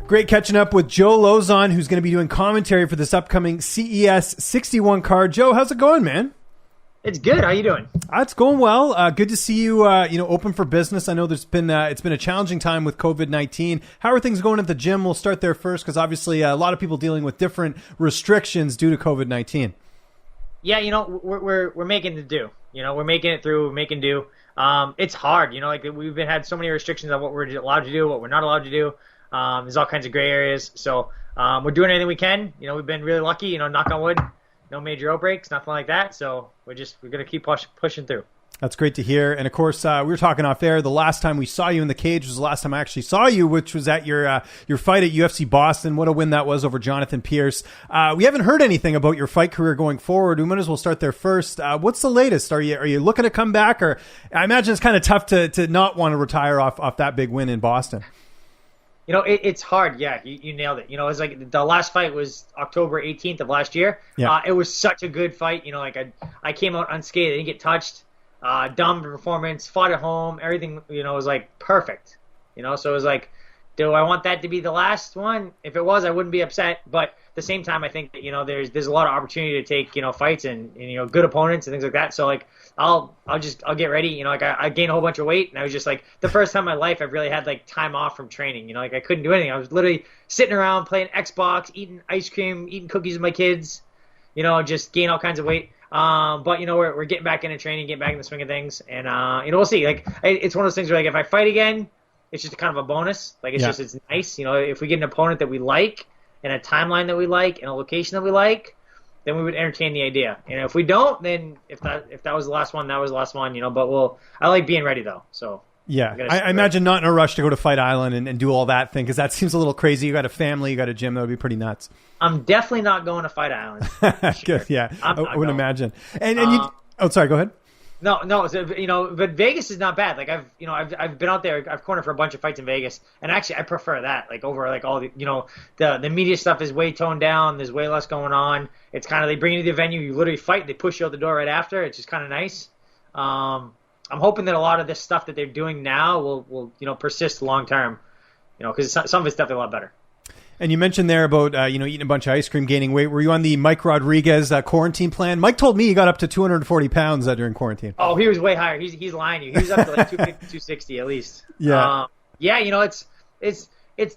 Great catching up with Joe Lauzon, who's going to be doing commentary for this upcoming CES 61 card. Joe, how's it going, man? It's good. How you doing? It's going well. Good to see you, open for business. I know it's been a challenging time with COVID-19. How are things going at the gym? We'll start there first because obviously a lot of people dealing with different restrictions due to COVID-19. Yeah, we're making it do. We're making it through, making do. It's hard. We've had so many restrictions on what we're allowed to do, what we're not allowed to do. There's all kinds of gray areas. So we're doing anything we can. We've been really lucky, knock on wood, no major outbreaks, nothing like that. So we're going to keep pushing through. That's great to hear. And of course, we were talking off air. The last time we saw you in the cage was the last time I actually saw you, which was at your fight at UFC Boston. What a win that was over Jonathan Pierce. We haven't heard anything about your fight career going forward. We might as well start there first. What's the latest? Are you looking to come back? Or I imagine it's kind of tough to not want to retire off that big win in Boston. It's hard. Yeah, you nailed it. It's like the last fight was October 18th of last year. Yeah. It was such a good fight. I came out unscathed. I didn't get touched. Dumb performance, fought at home. Everything, was like perfect. So it was like, do I want that to be the last one? If it was, I wouldn't be upset. But at the same time, I think that, there's a lot of opportunity to take, fights and good opponents and things like that. So like, I'll get ready. I gained a whole bunch of weight, and I was just like, the first time in my life I've really had like time off from training. I couldn't do anything. I was literally sitting around playing Xbox, eating ice cream, eating cookies with my kids. Just gain all kinds of weight. But we're getting back into training, getting back in the swing of things, and we'll see. Like, it's one of those things where, like, if I fight again, it's just kind of a bonus. Like, it's nice. If we get an opponent that we like, and a timeline that we like, and a location that we like, then we would entertain the idea. And if we don't, then if that was the last one, that was the last one. But I like being ready though. So. Yeah, I imagine not in a rush to go to Fight Island and do all that thing, because that seems a little crazy. You got a family, you got a gym, that would be pretty nuts. I'm definitely not going to Fight Island. Sure. Yeah, I would imagine. And you. Oh, sorry. Go ahead. No. So, but Vegas is not bad. Like I've been out there. I've cornered for a bunch of fights in Vegas, and actually I prefer that. Like over like all the the media stuff is way toned down. There's way less going on. It's kind of, they bring you to the venue, you literally fight, they push you out the door right after. It's just kind of nice. I'm hoping that a lot of this stuff that they're doing now will persist long term, because some of it's definitely a lot better. And you mentioned there about eating a bunch of ice cream, gaining weight. Were you on the Mike Rodriguez quarantine plan? Mike told me he got up to 240 pounds during quarantine. Oh, he was way higher. He's lying to you. He was up to like 250, 260 at least. Yeah. It's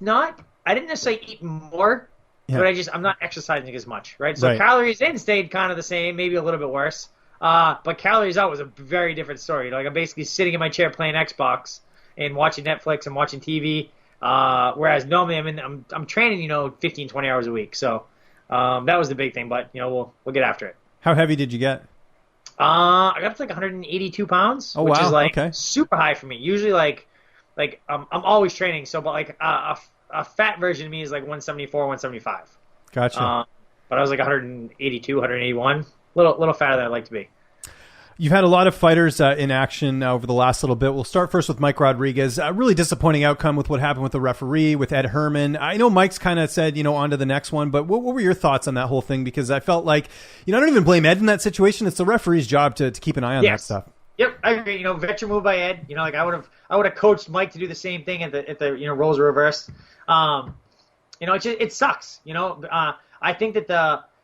not. I didn't necessarily eat more, but I'm not exercising as much, right? So calories in stayed kind of the same, maybe a little bit worse. But calories out was a very different story. Like, I'm basically sitting in my chair playing Xbox and watching Netflix and watching TV. Whereas normally I'm training, 15, 20 hours a week. So, that was the big thing, but we'll get after it. How heavy did you get? I got up to like 182 pounds, which is like super high for me. Usually I'm always training. So, but like, a fat version of me is like 174, 175. Gotcha. But I was like 182, 181. Little fatter than I'd like to be. You've had a lot of fighters in action over the last little bit. We'll start first with Mike Rodriguez. A really disappointing outcome with what happened with the referee, with Ed Herman. I know Mike's kind of said, on to the next one, but what were your thoughts on that whole thing? Because I felt like, I don't even blame Ed in that situation. It's the referee's job to keep an eye on that stuff. Yep, I agree. Veteran move by Ed. Like I would have coached Mike to do the same thing if the roles were reversed. It sucks. I think that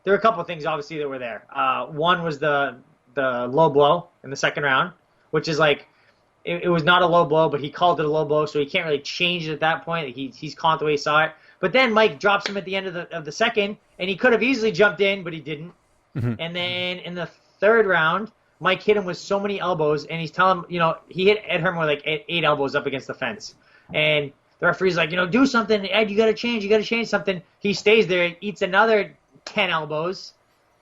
there were a couple of things obviously that were there. One was the low blow in the second round, which is like, it was not a low blow, but he called it a low blow, so he can't really change it at that point. He's calling it the way he saw it. But then Mike drops him at the end of the second, and he could have easily jumped in, but he didn't. Mm-hmm. And then in the third round, Mike hit him with so many elbows, and he's telling him, he hit Ed Herman with like eight elbows up against the fence. And the referee's like, do something, Ed, you got to change something. He stays there, eats another 10 elbows,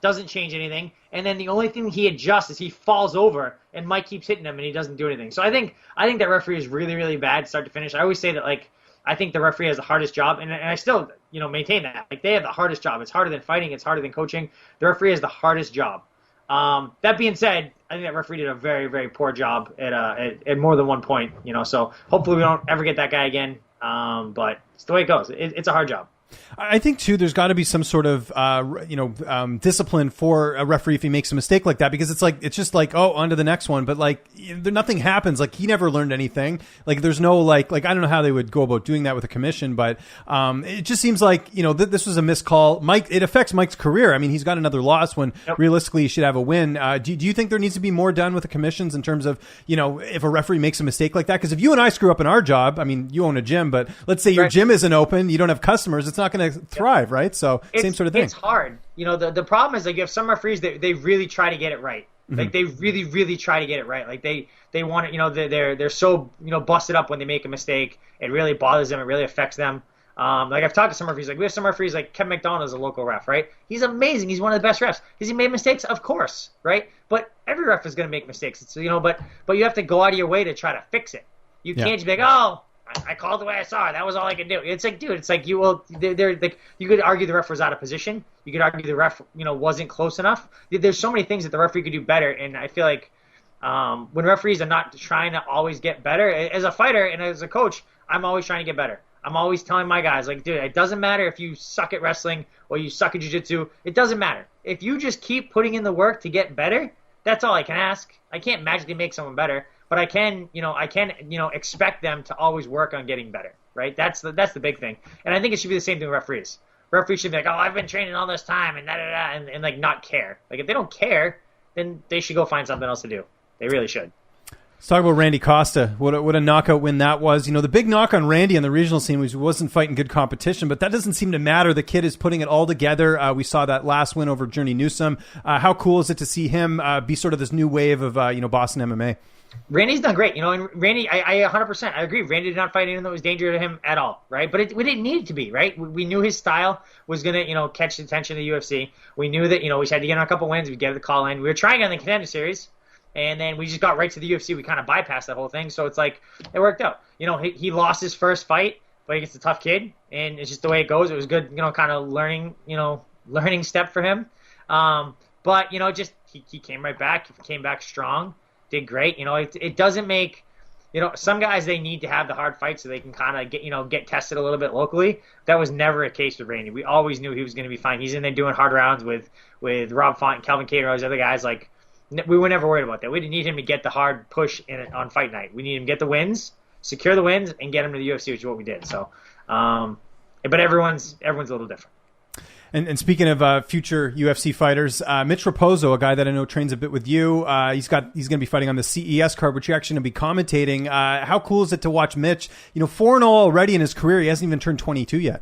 doesn't change anything, and then the only thing he adjusts is he falls over, and Mike keeps hitting him, and he doesn't do anything. So I think that referee is really, really bad start to finish. I always say that, like, I think the referee has the hardest job, and I still, maintain that. Like, they have the hardest job. It's harder than fighting. It's harder than coaching. The referee has the hardest job. That being said, I think that referee did a very, very poor job at more than one point. So hopefully we don't ever get that guy again. But it's the way it goes. It's a hard job. I think too, there's got to be some sort of, discipline for a referee if he makes a mistake like that, because it's just like, oh, on to the next one. But like, nothing happens. Like he never learned anything. Like there's no like, I don't know how they would go about doing that with a commission, but, it just seems like, this was a missed call. Mike, it affects Mike's career. I mean, he's got another loss when realistically he should have a win. Do you think there needs to be more done with the commissions in terms of, if a referee makes a mistake like that? Because if you and I screw up in our job, I mean, you own a gym, but let's say your gym isn't open, you don't have customers, it's not going to thrive, right? So same sort of thing. It's hard. The problem is like you have some referees that they really try to get it right. Like they really, really try to get it right. Like they want it, they're so, busted up when they make a mistake. It really bothers them. It really affects them. Like I've talked to some referees, like we have some referees like Kevin McDonald is a local ref, right? He's amazing. He's one of the best refs. Has he made mistakes? Of course, right? But every ref is going to make mistakes. It's, but you have to go out of your way to try to fix it. You can't just be like, oh, I called the way I saw it. That was all I could do. It's like, dude, it's like they're like, you could argue the ref was out of position. You could argue the ref, wasn't close enough. There's so many things that the referee could do better. And I feel like when referees are not trying to always get better, as a fighter and as a coach, I'm always trying to get better. I'm always telling my guys, like, dude, it doesn't matter if you suck at wrestling or you suck at jiu-jitsu. It doesn't matter. If you just keep putting in the work to get better, that's all I can ask. I can't magically make someone better, but I can expect them to always work on getting better, right? That's the big thing. And I think it should be the same thing with referees. Referees should be like, oh, I've been training all this time and and like not care. Like if they don't care, then they should go find something else to do. They really should. Let's talk about Randy Costa. What a knockout win that was. The big knock on Randy on the regional scene was he wasn't fighting good competition, but that doesn't seem to matter. The kid is putting it all together. We saw that last win over Journey Newsome. How cool is it to see him be sort of this new wave of Boston MMA? Randy's done great, and Randy, I 100%, I agree. Randy did not fight anything that was dangerous to him at all, right? But we didn't need it to be, right? We knew his style was going to, catch the attention of the UFC. We knew that, we had to get on a couple wins. We'd get the call in. We were trying on the Contender Series. And then we just got right to the UFC. We kind of bypassed that whole thing. So it's like, it worked out. He lost his first fight, but he's a tough kid. And it's just the way it goes. It was good, kind of learning step for him. But, he came right back. He came back strong, did great. It doesn't make, some guys, they need to have the hard fight so they can kind of get tested a little bit locally. That was never a case with Randy. We always knew he was going to be fine. He's in there doing hard rounds with Rob Font and Kelvin Cater, all these other guys. Like, we were never worried about that. We didn't need him to get the hard push on fight night. We need him to get the wins, secure the wins, and get him to the UFC, which is what we did. So, but everyone's a little different. And speaking of future UFC fighters, Mitch Raposo, a guy that I know trains a bit with you, he's going to be fighting on the CES card, which you're actually going to be commentating. How cool is it to watch Mitch? 4-0 already in his career. He hasn't even turned 22 yet.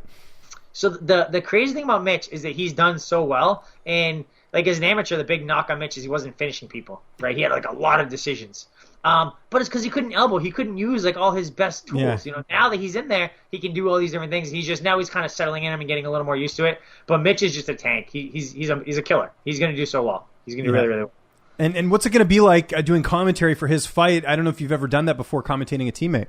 So the crazy thing about Mitch is that he's done so well, and like as an amateur, the big knock on Mitch is he wasn't finishing people, right? He had like a lot of decisions. But it's because he couldn't elbow. He couldn't use like all his best tools. Yeah. Now that he's in there, he can do all these different things. He's kind of settling in him and getting a little more used to it. But Mitch is just a tank. He's a killer. He's going to do so well. He's going to do really, really well. And what's it going to be like doing commentary for his fight? I don't know if you've ever done that before, commentating a teammate.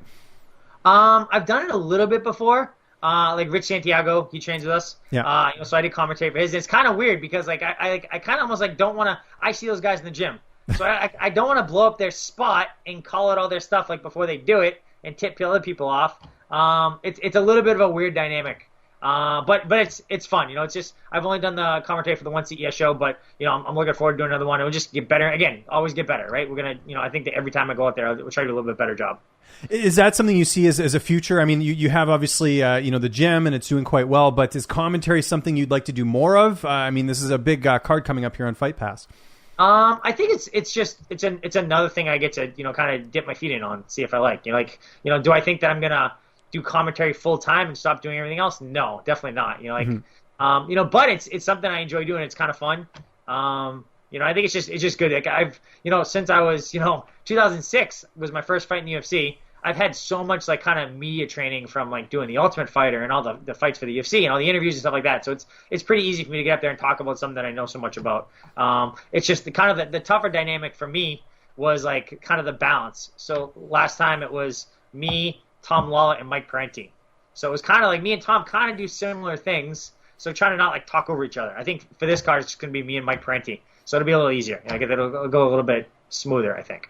I've done it a little bit before. Like Rich Santiago, he trains with us. Yeah. So I did commentary for his. It's kind of weird because like I kind of almost like don't want to. I see those guys in the gym, so I don't want to blow up their spot and call out all their stuff like before they do it and tip other people off. It's a little bit of a weird dynamic. But it's fun. It's just I've only done the commentary for the one CES show, but I'm looking forward to doing another one. It will just get better. Again, always get better, right? We're gonna I think that every time I go out there, we'll try to do a little bit better job. Is that something you see as a future? I mean, you have obviously, the gym and it's doing quite well, but is commentary something you'd like to do more of? I mean, this is a big card coming up here on Fight Pass. I think it's another thing I get to, kind of dip my feet in on, see if I like. Do I think that I'm going to do commentary full time and stop doing everything else? No, definitely not. But it's something I enjoy doing. It's kind of fun. I think it's just good. Like I've, since I was, 2006 was my first fight in the UFC. I've had so much like kind of media training from like doing the Ultimate Fighter and all the fights for the UFC and all the interviews and stuff like that. So it's pretty easy for me to get up there and talk about something that I know so much about. It's just the tougher dynamic for me was like kind of the balance. So last time it was me, Tom Lawler, and Mike Parenti. So it was kind of like me and Tom kind of do similar things. So trying to not like talk over each other. I think for this card it's just going to be me and Mike Parenti. So it'll be a little easier. It'll go a little bit smoother, I think.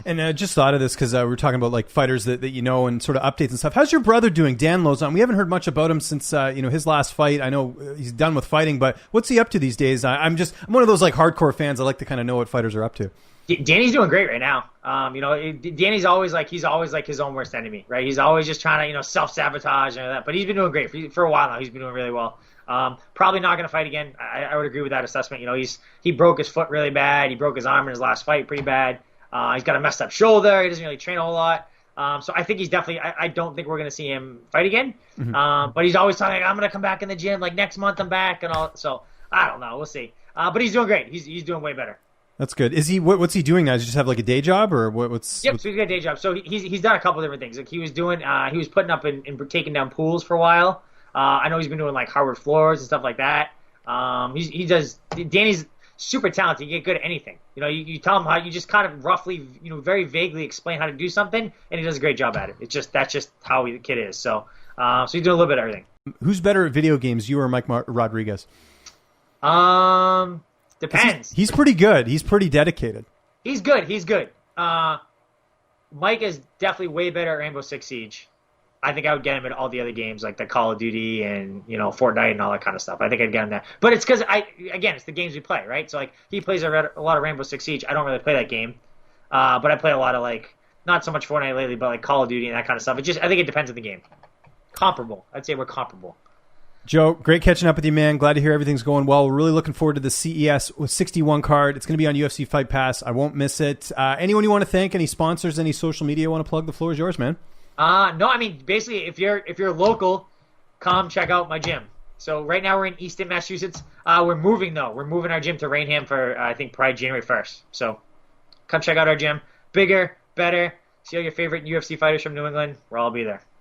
And just thought of this because we were talking about like fighters that you know and sort of updates and stuff. How's your brother doing, Dan Lauzon? We haven't heard much about him since his last fight. I know he's done with fighting, but what's he up to these days? I'm one of those like hardcore fans. I like to kind of know what fighters are up to. Danny's doing great right now. Danny's always like his own worst enemy, right? He's always just trying to self-sabotage and that. But he's been doing great for a while now. He's been doing really well. Probably not going to fight again. I would agree with that assessment. He broke his foot really bad. He broke his arm in his last fight pretty bad. He's got a messed up shoulder. He doesn't really train a whole lot. So I think he's definitely. I don't think we're going to see him fight again. Mm-hmm. But he's always talking, I'm going to come back in the gym like next month. I'm back and all. So I don't know. We'll see. But he's doing great. He's doing way better. That's good. Is he? What's he doing now? Does he just have like a day job or what's? Yep. So he's got a day job. So he's done a couple different things. Like he was doing. He was putting up and taking down pools for a while. I know he's been doing like hardwood floors and stuff like that. He does. Danny's super talented. You get good at anything. You tell him how, you just kind of roughly, very vaguely explain how to do something, and he does a great job at it. That's just how the kid is. So he's doing a little bit of everything. Who's better at video games, you or Mike Rodriguez? Depends. He's pretty good. He's pretty dedicated. He's good. Mike is definitely way better at Rainbow Six Siege. I think I would get him at all the other games like the Call of Duty and Fortnite and all that kind of stuff. I think I'd get him there. But it's because it's the games we play, right? So like he plays a lot of Rainbow Six Siege. I don't really play that game, but I play a lot of like not so much Fortnite lately, but like Call of Duty and that kind of stuff. I think it depends on the game. Comparable. I'd say we're comparable. Joe, great catching up with you, man. Glad to hear everything's going well. We're really looking forward to the CES 61 card. It's going to be on UFC Fight Pass. I won't miss it. Anyone you want to thank? Any sponsors? Any social media you want to plug? The floor is yours, man. No, I mean basically, if you're local, come check out my gym. So right now we're in Easton, Massachusetts. We're moving though. We're moving our gym to Rainham for I think probably January 1st. So come check out our gym. Bigger, better. See all your favorite UFC fighters from New England. We'll all be there.